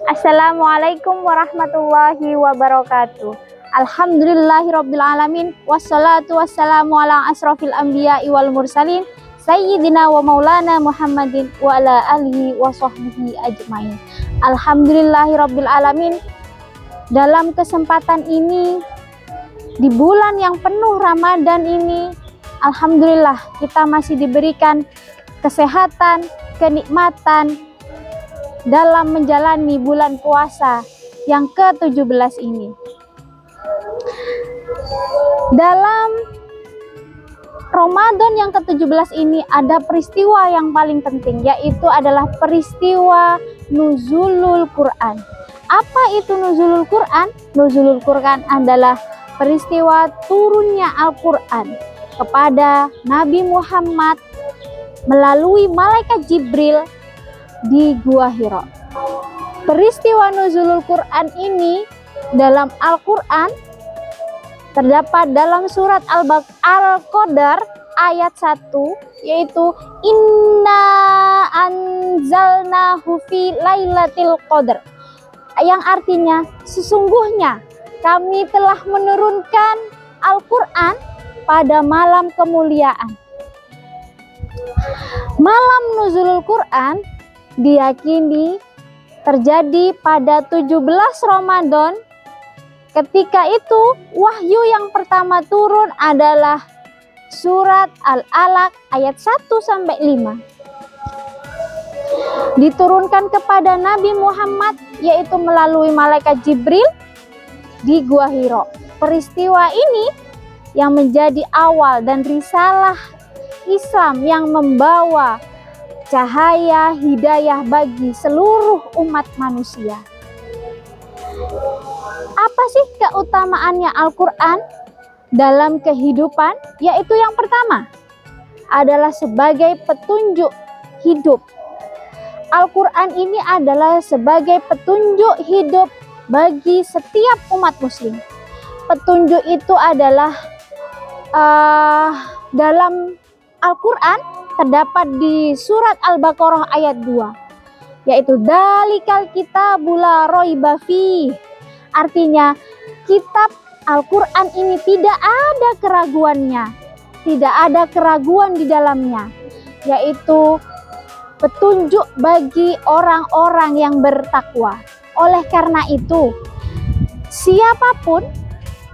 Assalamualaikum warahmatullahi wabarakatuh. Alhamdulillahirrabbilalamin. Wassalatu wassalamu ala asrafil anbiya'i wal mursalin Sayyidina wa maulana Muhammadin wa ala alihi wa sahbihi ajmain. Alhamdulillahirrabbilalamin. Dalam kesempatan ini, di bulan yang penuh Ramadan ini, alhamdulillah kita masih diberikan kesehatan, kenikmatan dalam menjalani bulan puasa yang ke-17 ini. Dalam Ramadan yang ke-17 ini ada peristiwa yang paling penting, yaitu adalah peristiwa nuzulul Quran. Apa itu nuzulul Quran? Nuzulul Quran adalah peristiwa turunnya Al-Quran kepada Nabi Muhammad melalui malaikat Jibril di Gua Hira. Peristiwa nuzulul Quran ini dalam Al-Quran terdapat dalam surat Al-Qadar ayat 1, yaitu Inna anzalnahu fi lailatul qadar, yang artinya sesungguhnya kami telah menurunkan Al-Quran pada malam kemuliaan. Malam nuzulul Quran diyakini terjadi pada 17 Ramadan. Ketika itu wahyu yang pertama turun adalah surat Al-Alaq ayat 1-5. Diturunkan kepada Nabi Muhammad yaitu melalui malaikat Jibril di Gua Hira. Peristiwa ini yang menjadi awal dan risalah Islam yang membawa cahaya hidayah bagi seluruh umat manusia. Apa sih keutamaannya Al-Quran dalam kehidupan? Yaitu yang pertama adalah sebagai petunjuk hidup. Al-Quran ini adalah sebagai petunjuk hidup bagi setiap umat muslim. Petunjuk itu adalah dalam Al-Quran terdapat di surat Al-Baqarah ayat 2, yaitu dalikal kitabul la raiba fi. Artinya kitab Al-Quran ini tidak ada keraguannya, tidak ada keraguan di dalamnya, yaitu petunjuk bagi orang-orang yang bertakwa. Oleh karena itu, siapapun,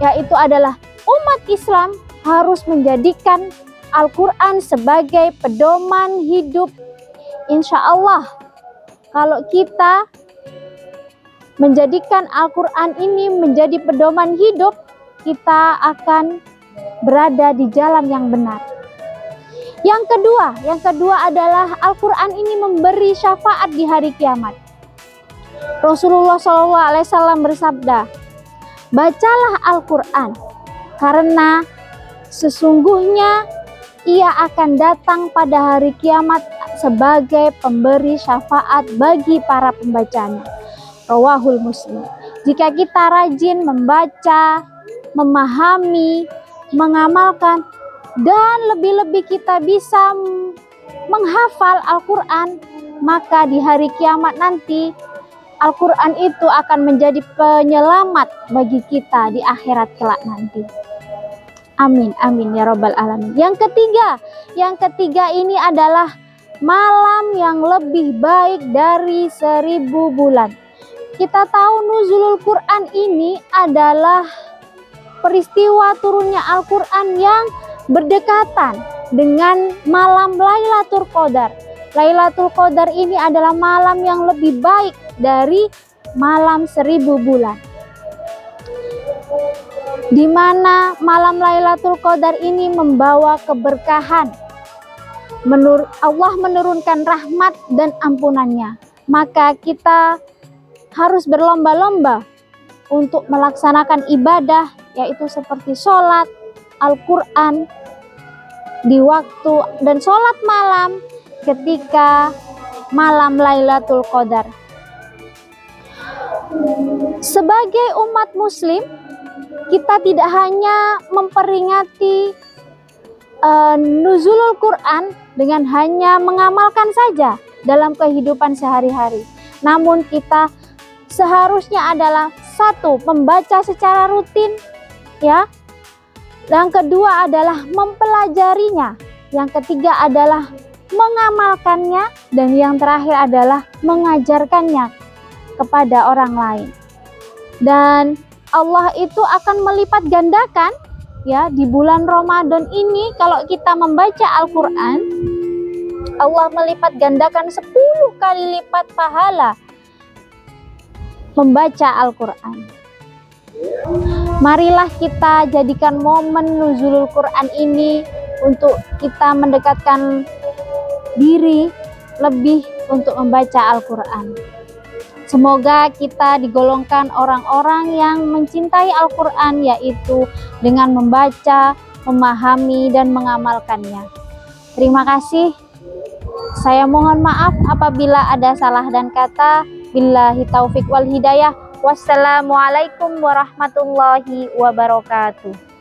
yaitu adalah umat Islam, harus menjadikan Al-Quran sebagai pedoman hidup. Insya Allah, kalau kita menjadikan Al-Quran ini menjadi pedoman hidup, kita akan berada di jalan yang benar. Yang kedua adalah Al-Quran ini memberi syafaat di hari kiamat. Rasulullah SAW bersabda, bacalah Al-Quran karena sesungguhnya ia akan datang pada hari kiamat sebagai pemberi syafaat bagi para pembacanya. Rawahul Muslim. Jika kita rajin membaca, memahami, mengamalkan, dan lebih-lebih kita bisa menghafal Al-Quran, maka di hari kiamat nanti Al-Quran itu akan menjadi penyelamat bagi kita di akhirat kelak nanti. Amin, amin ya robbal alamin. Yang ketiga ini adalah malam yang lebih baik dari 1000 bulan. Kita tahu nuzulul Quran ini adalah peristiwa turunnya Al-Quran yang berdekatan dengan malam Lailatul Qadar. Lailatul Qadar ini adalah malam yang lebih baik dari malam 1000 bulan. Di mana malam Lailatul Qadar ini membawa keberkahan. Allah menurunkan rahmat dan ampunannya. Maka kita harus berlomba-lomba untuk melaksanakan ibadah, yaitu seperti sholat, Al-Quran di waktu, dan sholat malam ketika malam Lailatul Qadar. Sebagai umat muslim, kita tidak hanya memperingati nuzulul Quran dengan hanya mengamalkan saja dalam kehidupan sehari-hari, namun kita seharusnya adalah satu, membaca secara rutin, ya. Yang kedua adalah mempelajarinya. Yang ketiga adalah mengamalkannya, dan yang terakhir adalah mengajarkannya kepada orang lain. Dan Allah itu akan melipat gandakan, ya, di bulan Ramadan ini kalau kita membaca Al-Qur'an, Allah melipat gandakan 10 kali lipat pahala membaca Al-Qur'an. Marilah kita jadikan momen nuzulul Quran ini untuk kita mendekatkan diri lebih untuk membaca Al-Quran. Semoga kita digolongkan orang-orang yang mencintai Al-Quran, yaitu dengan membaca, memahami, dan mengamalkannya. Terima kasih. Saya mohon maaf apabila ada salah dan kata. Billahi taufik wal hidayah. Wassalamualaikum warahmatullahi wabarakatuh.